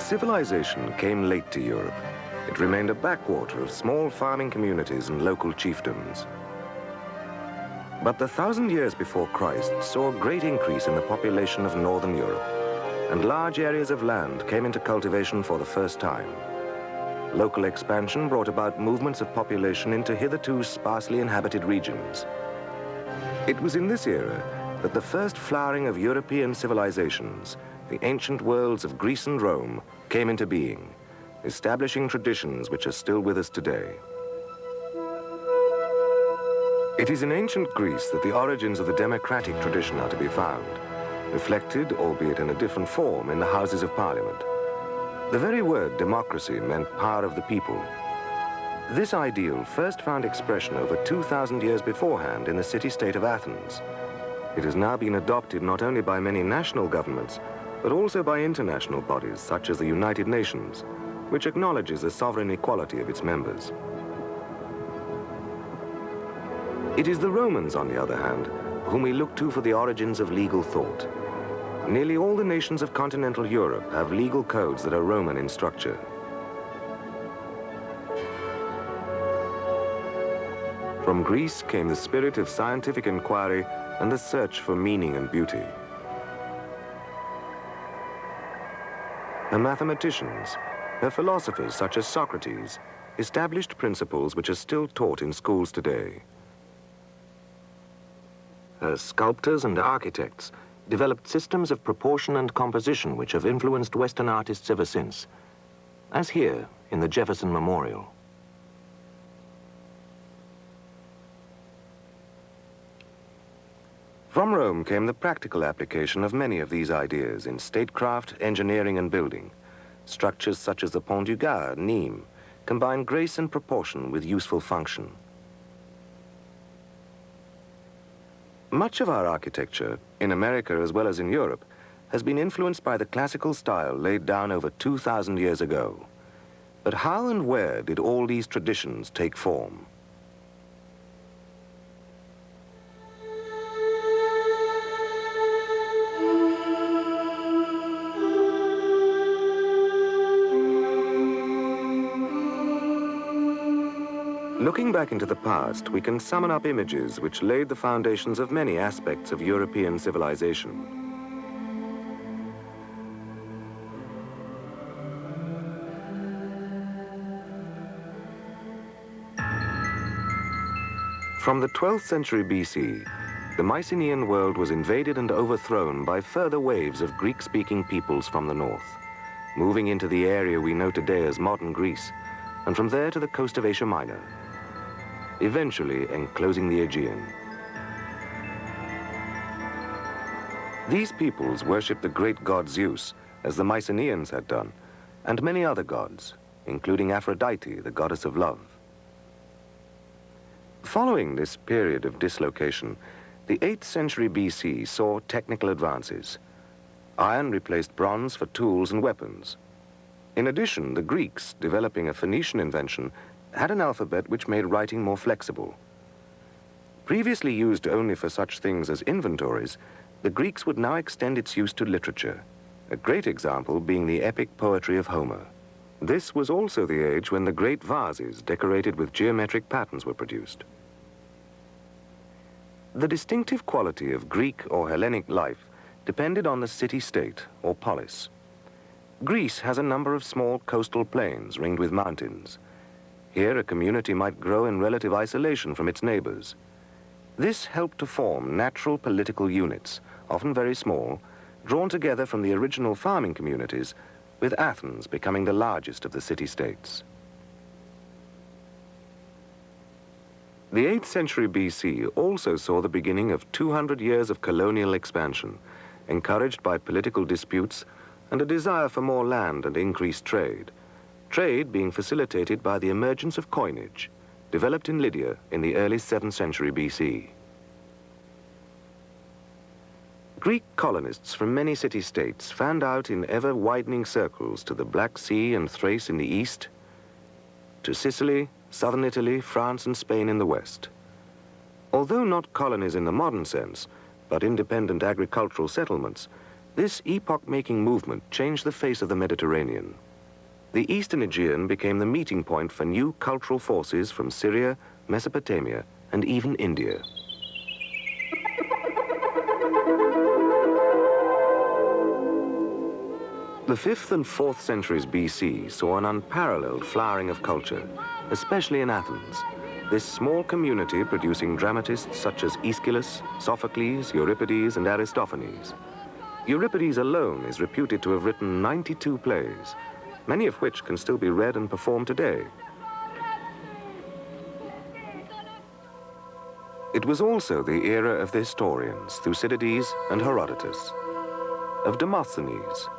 Civilization came late to Europe. It remained a backwater of small farming communities and local chiefdoms. But the 1,000 years before Christ saw a great increase in the population of northern Europe, and large areas of land came into cultivation for the first time. Local expansion brought about movements of population into hitherto sparsely inhabited regions. It was in this era that the first flowering of European civilizations, the ancient worlds of Greece and Rome, came into being, establishing traditions which are still with us today. It is in ancient Greece that the origins of the democratic tradition are to be found, reflected, albeit in a different form, in the Houses of Parliament. The very word democracy meant power of the people. This ideal first found expression over 2,000 years beforehand in the city-state of Athens. It has now been adopted not only by many national governments, but also by international bodies such as the United Nations, which acknowledges the sovereign equality of its members. It is the Romans, on the other hand, whom we look to for the origins of legal thought. Nearly all the nations of continental Europe have legal codes that are Roman in structure. From Greece came the spirit of scientific inquiry and the search for meaning and beauty. Her mathematicians, her philosophers such as Socrates, established principles which are still taught in schools today. Her sculptors and architects developed systems of proportion and composition which have influenced Western artists ever since, as here in the Jefferson Memorial. From Rome came the practical application of many of these ideas in statecraft, engineering, and building. Structures such as the Pont du Gard, Nîmes, combine grace and proportion with useful function. Much of our architecture, in America as well as in Europe, has been influenced by the classical style laid down over 2,000 years ago. But how and where did all these traditions take form? Looking back into the past, we can summon up images which laid the foundations of many aspects of European civilization. From the 12th century BC, the Mycenaean world was invaded and overthrown by further waves of Greek-speaking peoples from the north, moving into the area we know today as modern Greece, and from there to the coast of Asia Minor, eventually enclosing the Aegean. These peoples worshipped the great god Zeus, as the Mycenaeans had done, and many other gods, including Aphrodite, the goddess of love. Following this period of dislocation, the 8th century BC saw technical advances. Iron replaced bronze for tools and weapons. In addition, the Greeks, developing a Phoenician invention, had an alphabet which made writing more flexible. Previously used only for such things as inventories, the Greeks would now extend its use to literature, a great example being the epic poetry of Homer. This was also the age when the great vases decorated with geometric patterns were produced. The distinctive quality of Greek or Hellenic life depended on the city-state, or polis. Greece has a number of small coastal plains ringed with mountains. Here, a community might grow in relative isolation from its neighbors. This helped to form natural political units, often very small, drawn together from the original farming communities, with Athens becoming the largest of the city-states. The 8th century BC also saw the beginning of 200 years of colonial expansion, encouraged by political disputes and a desire for more land and increased trade. Trade being facilitated by the emergence of coinage, developed in Lydia in the early 7th century BC. Greek colonists from many city-states fanned out in ever-widening circles to the Black Sea and Thrace in the east, to Sicily, southern Italy, France, and Spain in the west. Although not colonies in the modern sense, but independent agricultural settlements, This epoch-making movement changed the face of the Mediterranean. The Eastern Aegean became the meeting point for new cultural forces from Syria, Mesopotamia, and even India. The 5th and 4th centuries BC saw an unparalleled flowering of culture, especially in Athens. This small community producing dramatists such as Aeschylus, Sophocles, Euripides, and Aristophanes. Euripides alone is reputed to have written 92 plays, many of which can still be read and performed today. It was also the era of the historians, Thucydides and Herodotus, of Demosthenes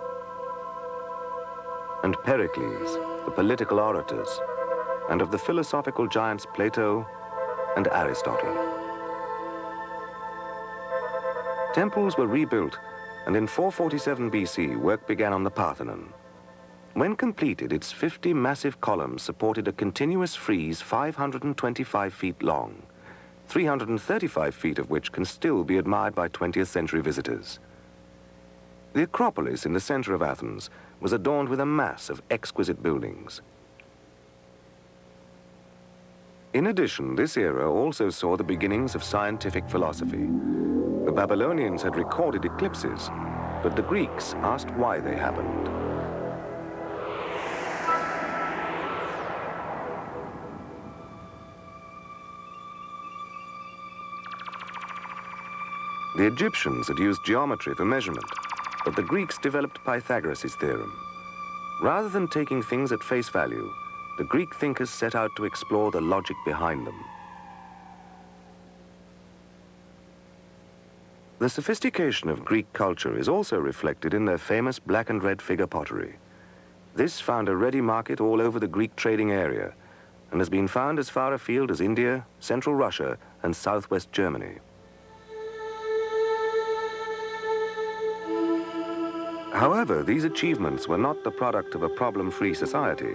and Pericles, the political orators, and of the philosophical giants Plato and Aristotle. Temples were rebuilt, and in 447 BC, work began on the Parthenon. When completed, its 50 massive columns supported a continuous frieze 525 feet long, 335 feet of which can still be admired by 20th century visitors. The Acropolis in the center of Athens was adorned with a mass of exquisite buildings. In addition, this era also saw the beginnings of scientific philosophy. The Babylonians had recorded eclipses, but the Greeks asked why they happened. The Egyptians had used geometry for measurement, but the Greeks developed Pythagoras' theorem. Rather than taking things at face value, the Greek thinkers set out to explore the logic behind them. The sophistication of Greek culture is also reflected in their famous black and red figure pottery. This found a ready market all over the Greek trading area and has been found as far afield as India, Central Russia, and southwest Germany. However, these achievements were not the product of a problem-free society.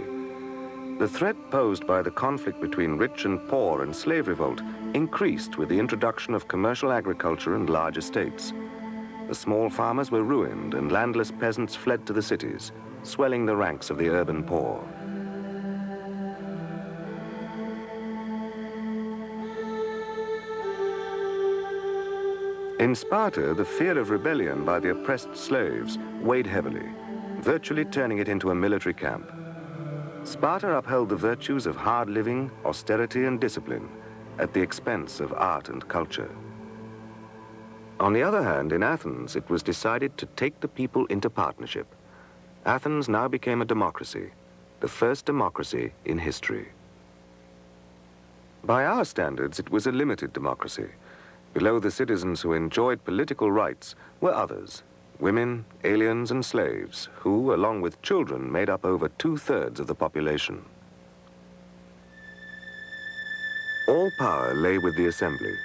The threat posed by the conflict between rich and poor and slave revolt increased with the introduction of commercial agriculture and large estates. The small farmers were ruined and landless peasants fled to the cities, swelling the ranks of the urban poor. In Sparta, the fear of rebellion by the oppressed slaves weighed heavily, virtually turning it into a military camp. Sparta upheld the virtues of hard living, austerity, and discipline at the expense of art and culture. On the other hand, in Athens, it was decided to take the people into partnership. Athens now became a democracy, the first democracy in history. By our standards, it was a limited democracy. Below the citizens who enjoyed political rights were others, women, aliens, and slaves, who, along with children, made up over 2/3 of the population. All power lay with the assembly,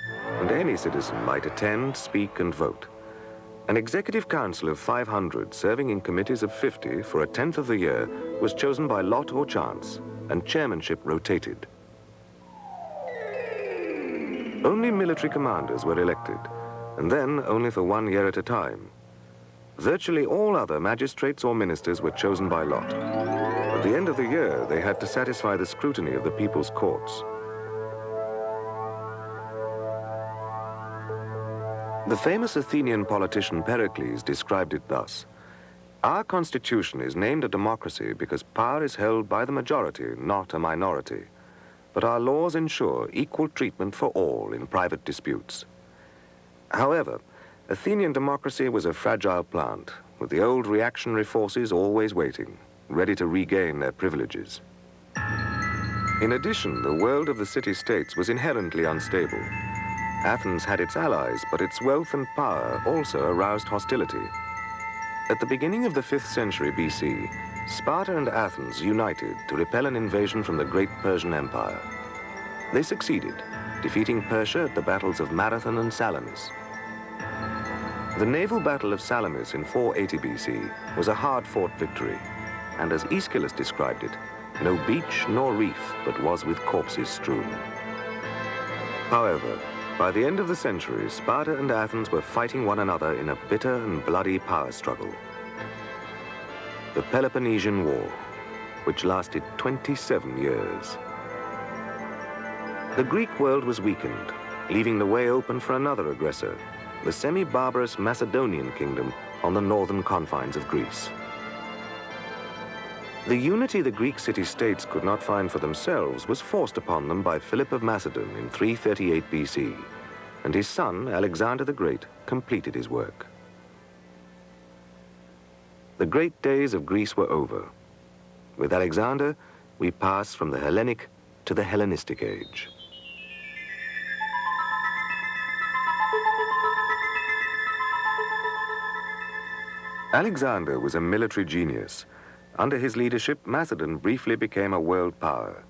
and any citizen might attend, speak, and vote. An executive council of 500, serving in committees of 50 for a tenth of the year, was chosen by lot or chance, and chairmanship rotated. Only military commanders were elected, and then only for 1 year at a time. Virtually all other magistrates or ministers were chosen by lot. At the end of the year, they had to satisfy the scrutiny of the people's courts. The famous Athenian politician Pericles described it thus: "Our constitution is named a democracy because power is held by the majority, not a minority. But our laws ensure equal treatment for all in private disputes." However, Athenian democracy was a fragile plant, with the old reactionary forces always waiting, ready to regain their privileges. In addition, the world of the city-states was inherently unstable. Athens had its allies, but its wealth and power also aroused hostility. At the beginning of the 5th century BC, Sparta and Athens united to repel an invasion from the great Persian Empire. They succeeded, defeating Persia at the battles of Marathon and Salamis. The naval battle of Salamis in 480 BC was a hard-fought victory, and as Aeschylus described it, no beach nor reef but was with corpses strewn. However, By the end of the century, Sparta and Athens were fighting one another in a bitter and bloody power struggle. The Peloponnesian War, which lasted 27 years. The Greek world was weakened, leaving the way open for another aggressor, the semi-barbarous Macedonian kingdom on the northern confines of Greece. The unity the Greek city-states could not find for themselves was forced upon them by Philip of Macedon in 338 BC, and his son, Alexander the Great, completed his work. The great days of Greece were over. With Alexander, we pass from the Hellenic to the Hellenistic age. Alexander was a military genius. Under his leadership, Macedon briefly became a world power.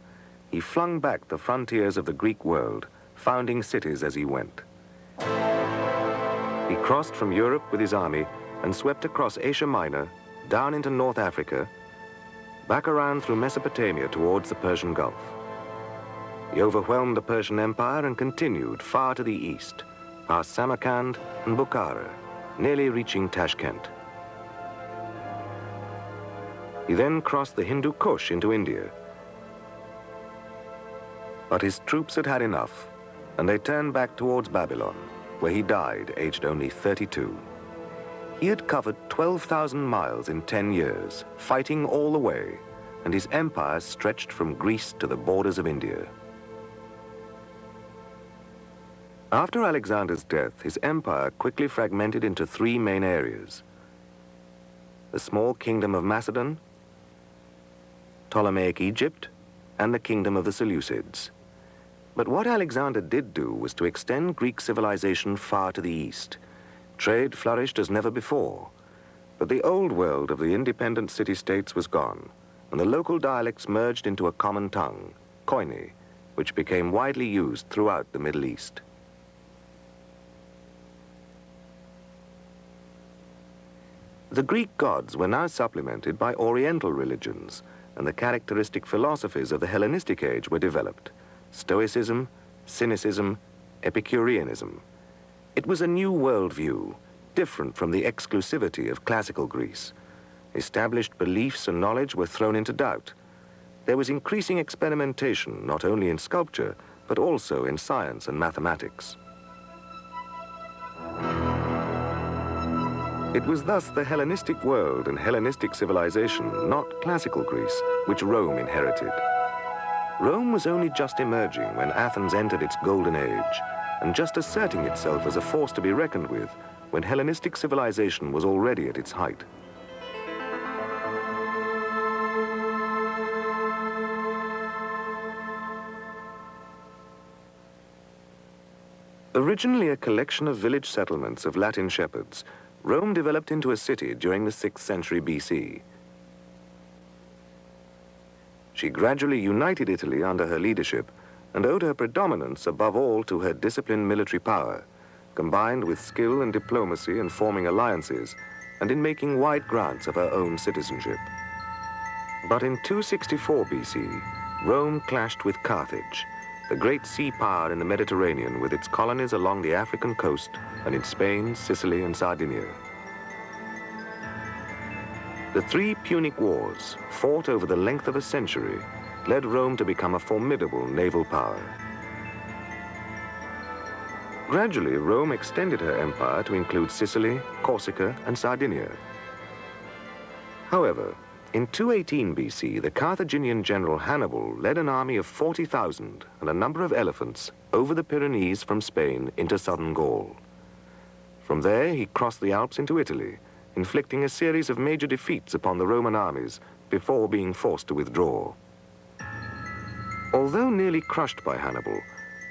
He flung back the frontiers of the Greek world, founding cities as he went. He crossed from Europe with his army and swept across Asia Minor, down into North Africa, back around through Mesopotamia towards the Persian Gulf. He overwhelmed the Persian Empire and continued far to the east, past Samarkand and Bukhara, nearly reaching Tashkent. He then crossed the Hindu Kush into India. But his troops had had enough, and they turned back towards Babylon, where he died, aged only 32. He had covered 12,000 miles in 10 years, fighting all the way, and his empire stretched from Greece to the borders of India. After Alexander's death, his empire quickly fragmented into three main areas: the small kingdom of Macedon, Ptolemaic Egypt, and the kingdom of the Seleucids. But what Alexander did do was to extend Greek civilization far to the east. Trade flourished as never before, but the old world of the independent city-states was gone, and the local dialects merged into a common tongue, Koine, which became widely used throughout the Middle East. The Greek gods were now supplemented by Oriental religions, and the characteristic philosophies of the Hellenistic age were developed: Stoicism, Cynicism, Epicureanism. It was a new worldview, different from the exclusivity of classical Greece. Established beliefs and knowledge were thrown into doubt. There was increasing experimentation, not only in sculpture, but also in science and mathematics. It was thus the Hellenistic world and Hellenistic civilization, not classical Greece, which Rome inherited. Rome was only just emerging when Athens entered its golden age, and just asserting itself as a force to be reckoned with when Hellenistic civilization was already at its height. Originally a collection of village settlements of Latin shepherds, Rome developed into a city during the 6th century BC. She gradually united Italy under her leadership and owed her predominance above all to her disciplined military power, combined with skill and diplomacy in forming alliances and in making wide grants of her own citizenship. But in 264 BC, Rome clashed with Carthage, the great sea power in the Mediterranean with its colonies along the African coast and in Spain, Sicily, and Sardinia. The three Punic Wars, fought over the length of a century, led Rome to become a formidable naval power. Gradually, Rome extended her empire to include Sicily, Corsica, and Sardinia. However, in 218 BC, the Carthaginian general Hannibal led an army of 40,000 and a number of elephants over the Pyrenees from Spain into southern Gaul. From there, he crossed the Alps into Italy, inflicting a series of major defeats upon the Roman armies before being forced to withdraw. Although nearly crushed by Hannibal,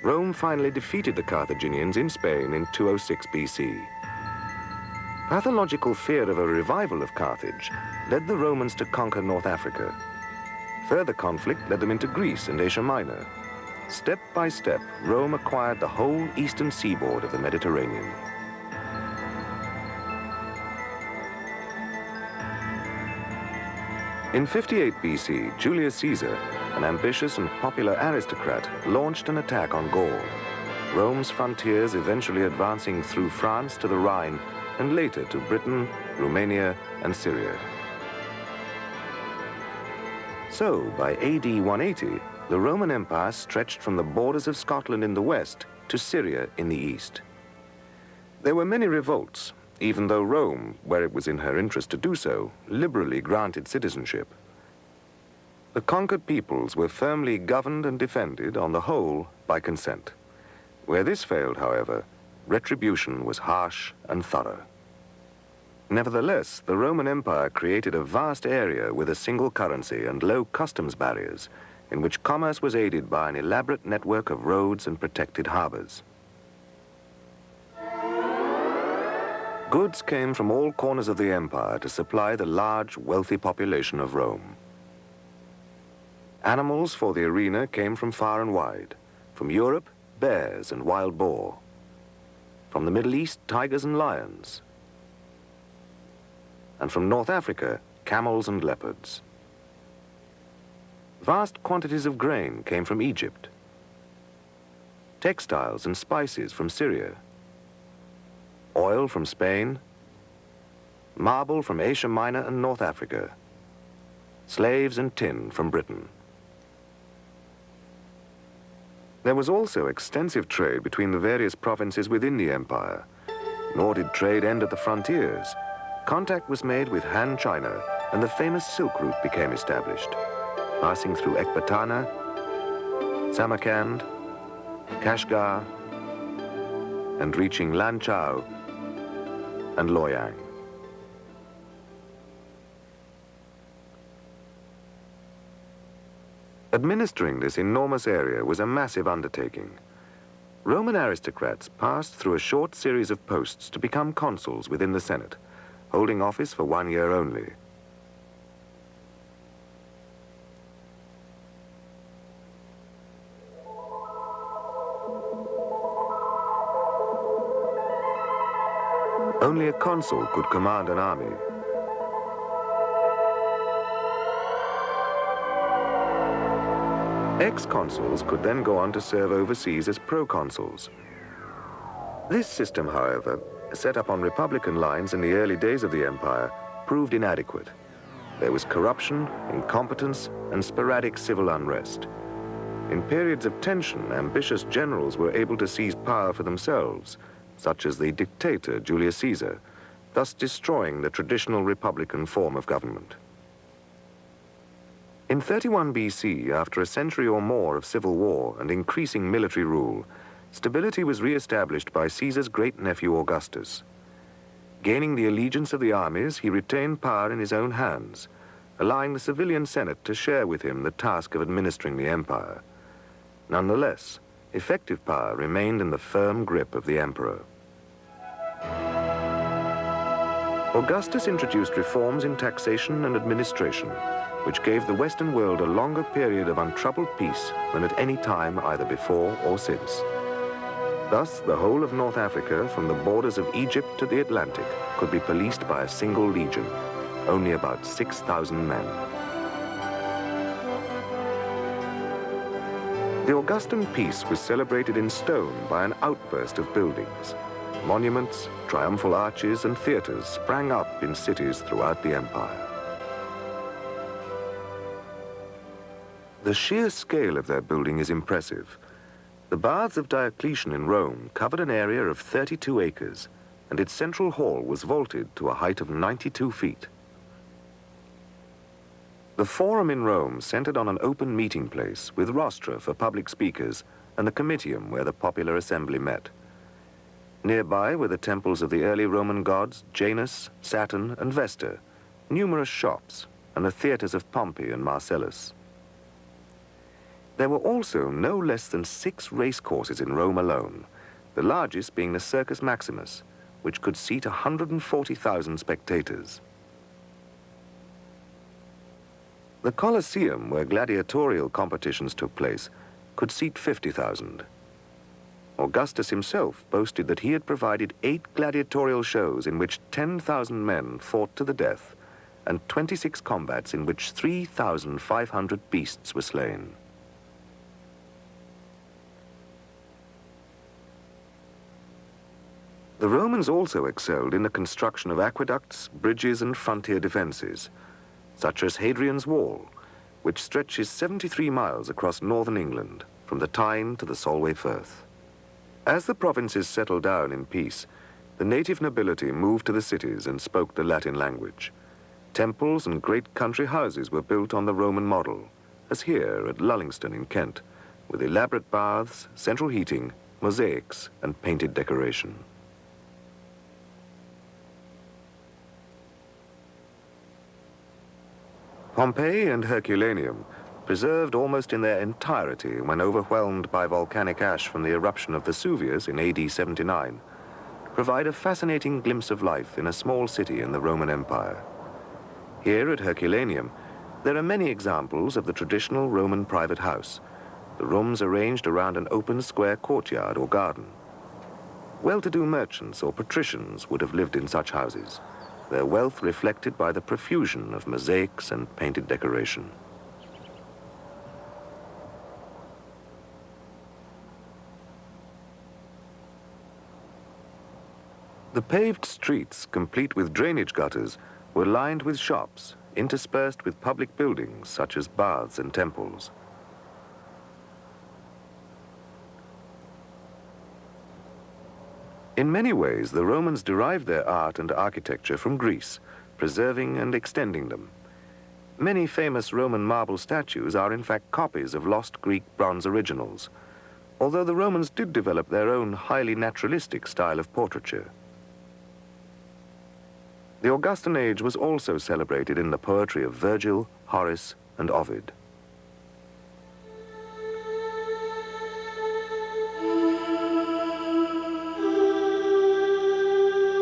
Rome finally defeated the Carthaginians in Spain in 206 BC. Pathological fear of a revival of Carthage led the Romans to conquer North Africa. Further conflict led them into Greece and Asia Minor. Step by step, Rome acquired the whole eastern seaboard of the Mediterranean. In 58 BC, Julius Caesar, an ambitious and popular aristocrat, launched an attack on Gaul. Rome's frontiers eventually advancing through France to the Rhine and later to Britain, Romania, and Syria. So, by AD 180, the Roman Empire stretched from the borders of Scotland in the west to Syria in the east. There were many revolts, even though Rome, where it was in her interest to do so, liberally granted citizenship. The conquered peoples were firmly governed and defended, on the whole, by consent. Where this failed, however, retribution was harsh and thorough. Nevertheless, the Roman Empire created a vast area with a single currency and low customs barriers, in which commerce was aided by an elaborate network of roads and protected harbors. Goods came from all corners of the empire to supply the large, wealthy population of Rome. Animals for the arena came from far and wide. From Europe, bears and wild boar. From the Middle East, tigers and lions. And from North Africa, camels and leopards. Vast quantities of grain came from Egypt. Textiles and spices from Syria. Oil from Spain. Marble from Asia Minor and North Africa. Slaves and tin from Britain. There was also extensive trade between the various provinces within the empire. Nor did trade end at the frontiers. Contact was made with Han China, and the famous Silk Route became established, passing through Ecbatana, Samarkand, Kashgar, and reaching Lanchao and Loyang. Administering this enormous area was a massive undertaking. Roman aristocrats passed through a short series of posts to become consuls within the Senate, holding office for 1 year only. Only a consul could command an army. Ex-consuls could then go on to serve overseas as proconsuls. This system, however, set up on republican lines in the early days of the empire, proved inadequate. There was corruption, incompetence, and sporadic civil unrest. In periods of tension, ambitious generals were able to seize power for themselves, such as the dictator Julius Caesar, thus destroying the traditional republican form of government. In 31 BC, after a century or more of civil war and increasing military rule, stability was re-established by Caesar's great-nephew Augustus. Gaining the allegiance of the armies, he retained power in his own hands, allowing the civilian Senate to share with him the task of administering the empire. Nonetheless, effective power remained in the firm grip of the emperor. Augustus introduced reforms in taxation and administration, which gave the Western world a longer period of untroubled peace than at any time either before or since. Thus, the whole of North Africa, from the borders of Egypt to the Atlantic, could be policed by a single legion, only about 6,000 men. The Augustan peace was celebrated in stone by an outburst of buildings. Monuments, triumphal arches, and theaters sprang up in cities throughout the empire. The sheer scale of their building is impressive. The baths of Diocletian in Rome covered an area of 32 acres, and its central hall was vaulted to a height of 92 feet. The Forum in Rome centered on an open meeting place with rostra for public speakers and the Comitium where the popular assembly met. Nearby were the temples of the early Roman gods Janus, Saturn, and Vesta, numerous shops, and the theaters of Pompey and Marcellus. There were also no less than 6 racecourses in Rome alone, the largest being the Circus Maximus, which could seat 140,000 spectators. The Colosseum, where gladiatorial competitions took place, could seat 50,000. Augustus himself boasted that he had provided 8 gladiatorial shows in which 10,000 men fought to the death, and 26 combats in which 3,500 beasts were slain. The Romans also excelled in the construction of aqueducts, bridges, and frontier defenses, such as Hadrian's Wall, which stretches 73 miles across northern England, from the Tyne to the Solway Firth. As the provinces settled down in peace, the native nobility moved to the cities and spoke the Latin language. Temples and great country houses were built on the Roman model, as here at Lullingston in Kent, with elaborate baths, central heating, mosaics, and painted decoration. Pompeii and Herculaneum, preserved almost in their entirety when overwhelmed by volcanic ash from the eruption of Vesuvius in AD 79, provide a fascinating glimpse of life in a small city in the Roman Empire. Here at Herculaneum, there are many examples of the traditional Roman private house, the rooms arranged around an open square courtyard or garden. Well-to-do merchants or patricians would have lived in such houses, their wealth reflected by the profusion of mosaics and painted decoration. The paved streets, complete with drainage gutters, were lined with shops, interspersed with public buildings such as baths and temples. In many ways, the Romans derived their art and architecture from Greece, preserving and extending them. Many famous Roman marble statues are in fact copies of lost Greek bronze originals, although the Romans did develop their own highly naturalistic style of portraiture. The Augustan age was also celebrated in the poetry of Virgil, Horace, and Ovid.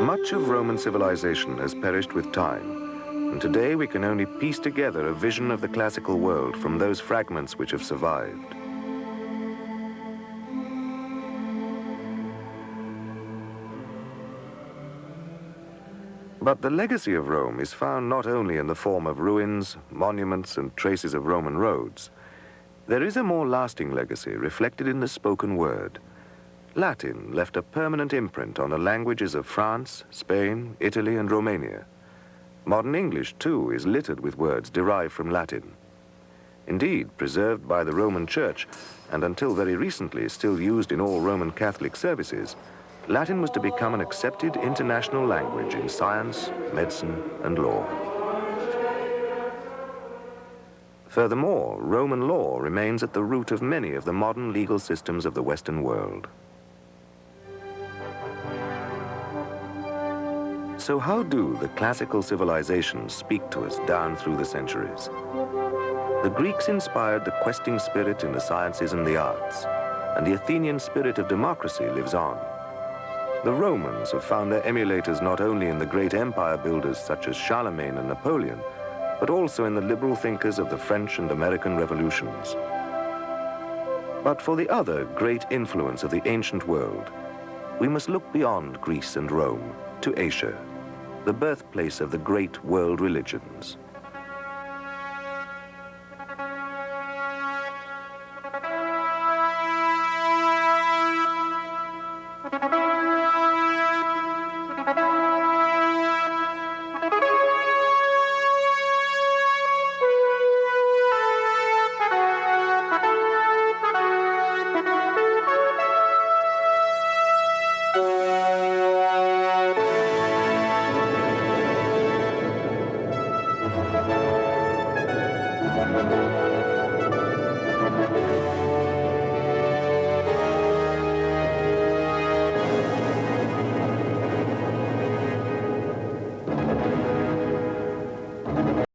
Much of Roman civilization has perished with time, and today we can only piece together a vision of the classical world from those fragments which have survived. But the legacy of Rome is found not only in the form of ruins, monuments, and traces of Roman roads. There is a more lasting legacy reflected in the spoken word. Latin left a permanent imprint on the languages of France, Spain, Italy, and Romania. Modern English, too, is littered with words derived from Latin. Indeed, preserved by the Roman Church, and until very recently still used in all Roman Catholic services, Latin was to become an accepted international language in science, medicine, and law. Furthermore, Roman law remains at the root of many of the modern legal systems of the Western world. So how do the classical civilizations speak to us down through the centuries? The Greeks inspired the questing spirit in the sciences and the arts, and the Athenian spirit of democracy lives on. The Romans have found their emulators not only in the great empire builders such as Charlemagne and Napoleon, but also in the liberal thinkers of the French and American revolutions. But for the other great influence of the ancient world, we must look beyond Greece and Rome to Asia, the birthplace of the great world religions.